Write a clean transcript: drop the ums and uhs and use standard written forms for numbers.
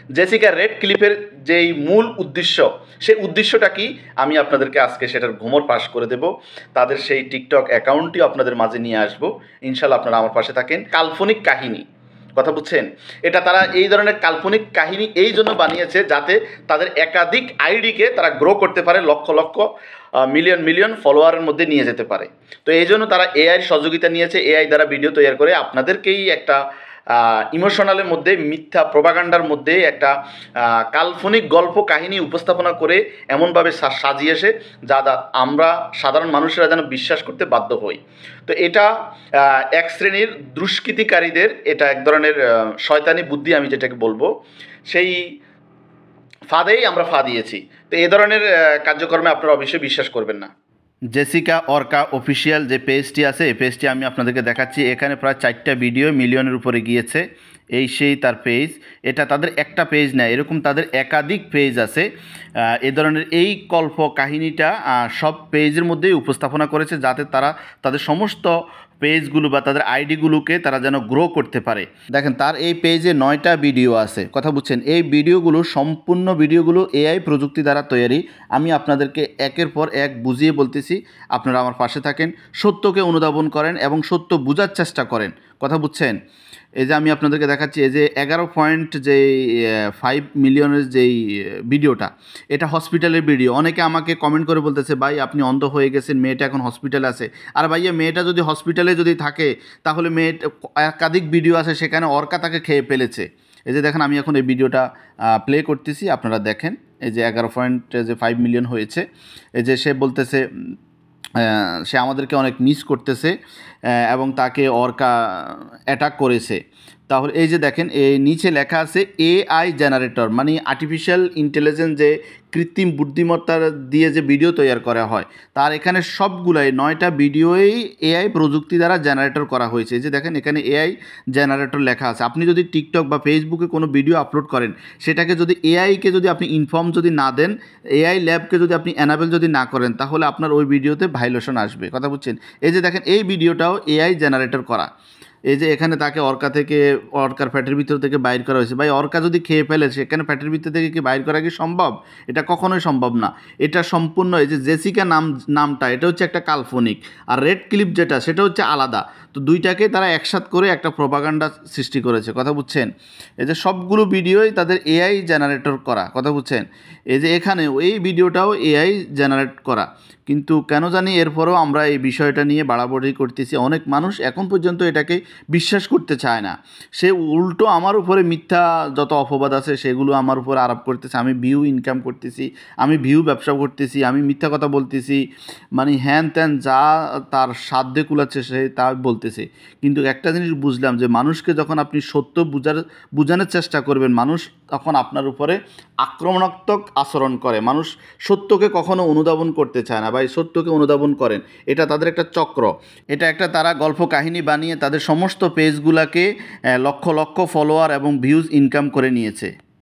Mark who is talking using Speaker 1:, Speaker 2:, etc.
Speaker 1: Jessica red ক্লিফের যেই মূল উদ্দেশ্য, সেই উদ্দেশ্যটা কি আমি আপনাদেরকে আজকে সেটার ঘুমর পাশ করে দেব। তাদের সেই টিকটক অ্যাকাউন্টটি আপনাদের মাঝে নিয়ে আসবো, ইনশাল্লাহ আপনারা আমার পাশে থাকেন। কাল্পনিক কাহিনী, কথা বুঝছেন, এটা তারা এই ধরনের কাল্পনিক কাহিনী এই জন্য বানিয়েছে যাতে তাদের একাধিক আইডিকে তারা গ্রো করতে পারে, লক্ষ লক্ষ মিলিয়ন মিলিয়ন ফলোয়ারের মধ্যে নিয়ে যেতে পারে। তো এই জন্য তারা এআইয়ের সহযোগিতা নিয়েছে, এআই দ্বারা ভিডিও তৈরি করে আপনাদেরকেই একটা ইমোশনালের মধ্যে, মিথ্যা প্রোপাগান্ডার মধ্যে একটা কাল্পনিক গল্প কাহিনী উপস্থাপনা করে এমনভাবে সাজিয়েছে যা আমরা সাধারণ মানুষেরা যেন বিশ্বাস করতে বাধ্য হই। তো এটা এক শ্রেণীর দুষ্কৃতিকারীদের এটা এক ধরনের শয়তানি বুদ্ধি আমি যেটাকে বলবো, সেই ফাঁদেই আমরা ফা দিয়েছি। তো এই ধরনের কার্যক্রমে আপনারা অবশ্যই বিশ্বাস করবেন না। জেসিকা অর্কা অফিসিয়াল যে পেজটি আছে, এই পেজটি আমি আপনাদেরকে দেখাচ্ছি। এখানে প্রায় 4টা ভিডিও মিলিয়নের উপরে গিয়েছে, এই সেই তার পেজ। এটা তাদের একটা পেজ না, এরকম তাদের একাধিক পেজ আছে। এ ধরনের এই কল্প কাহিনীটা সব পেজের মধ্যেই উপস্থাপনা করেছে যাতে তারা তাদের সমস্ত পেজগুলো বা তাদের আইডিগুলোকে তারা যেন গ্রো করতে পারে। দেখেন তার এই পেজে 9টা ভিডিও আছে, কথা বুঝছেন। এই ভিডিওগুলো সম্পূর্ণ ভিডিওগুলো এআই প্রযুক্তি দ্বারা তৈরি। আমি আপনাদেরকে একের পর এক বুঝিয়ে বলতেছি, আপনারা আমার পাশে থাকেন, সত্যকে অনুধাবন করেন এবং সত্য বোঝার চেষ্টা করেন, কথা বুঝছেন। এই যে আমি আপনাদেরকে দেখাচ্ছি, এই যে 11.5 মিলিয়নের যেই ভিডিওটা, এটা হসপিটালের ভিডিও। অনেকে আমাকে কমেন্ট করে বলতেছে, ভাই আপনি অন্ধ হয়ে গেছেন, মেয়েটা এখন হসপিটালে আছে। আর ভাইয়া মেয়েটা যদি হসপিটালে যদি থাকে তাহলে মেয়েটা একাধিক ভিডিও আছে, সেখানে অর্কা তাকে খেয়ে ফেলেছে। এই যে দেখেন আমি এখন এই ভিডিওটা প্লে করতেছি, আপনারা দেখেন। এই যে 11.5 মিলিয়ন হয়েছে। এই যে সে বলতেছে সে আমাদেরকে অনেক মিস করতেছে এবং তাকে অর্কা অ্যাটাক করেছে। তাহলে এই যে দেখেন এই নিচে লেখা আছে এআই জেনারেটর, মানে আর্টিফিশিয়াল ইন্টেলিজেন্স, যে কৃত্রিম বুদ্ধিমত্তা দিয়ে যে ভিডিও তৈরি করা হয়, তার এখানে সবগুলাই 9টা ভিডিওই এআই প্রযুক্তি দ্বারা জেনারেটর করা হয়েছে। যে দেখেন এখানে এআই জেনারেটর লেখা আছে। আপনি যদি টিকটক বা ফেসবুকে কোনো ভিডিও আপলোড করেন, সেটাকে যদি এআইকে যদি আপনি ইনফর্ম যদি না দেন, এআই ল্যাবকে যদি আপনি অ্যানাবেল যদি না করেন, তাহলে আপনার ওই ভিডিওতে ভাইলেশন আসবে, কথা বুঝছেন। এই যে দেখেন এই ভিডিওটাও এআই জেনারেটর করা। এই যে এখানে তাকে অর্কার ফ্যাটের ভিতর থেকে বাইর করা হয়েছে। ভাই অর্কা যদি খেয়ে ফেলে, সেখানে ফ্যাটের ভিতর থেকে কি বাইর করা কি সম্ভব? এটা কখনোই সম্ভব না। এটা সম্পূর্ণ, এই যে জেসিকা নামটা এটা হচ্ছে একটা কাল্পনিক, আর রেড ক্লিপ যেটা সেটা হচ্ছে আলাদা। তো দুইটাকে তারা একসাথ করে একটা প্রোপাগান্ডা সৃষ্টি করেছে, কথা বুঝছেন। এই যে সবগুলো ভিডিওই তাদের এআই জেনারেটর করা, কথা বুঝছেন। এই যে এখানে এই ভিডিওটাও এআই জেনারেট করা, কিন্তু কেন জানি এরপরও আমরা এই বিষয়টা নিয়ে বাড়াবাড়ি করতেছি। অনেক মানুষ এখন পর্যন্ত এটাকে বিশ্বাস করতে চায় না। সে উল্টো আমার উপরে মিথ্যা যত অপবাদ আছে সেগুলো আমার উপরে আরোপ করতেছে। আমি ভিউ ইনকাম করতেছি, আমি ভিউ ব্যবসা করতেছি, আমি মিথ্যা কথা বলতেছি, মানে হ্যান ত্যান যা তার সাধ্যে কুলাচ্ছে সে তা বলতেছে। কিন্তু একটা জিনিস বুঝলাম, যে মানুষকে যখন আপনি সত্য বোঝানোর চেষ্টা করবেন, মানুষ তখন আপনার উপরে আক্রমণাত্মক আচরণ করে। মানুষ সত্যকে কখনো অনুধাবন করতে চায় না। ভাই সত্যকে অনুধাবন করেন, এটা তাদের একটা চক্র। এটা একটা তারা গল্প কাহিনী বানিয়ে তাদের সমস্ত পেজগুলোকে লক্ষ লক্ষ ফলোয়ার এবং ভিউজ ইনকাম করে নিয়েছে।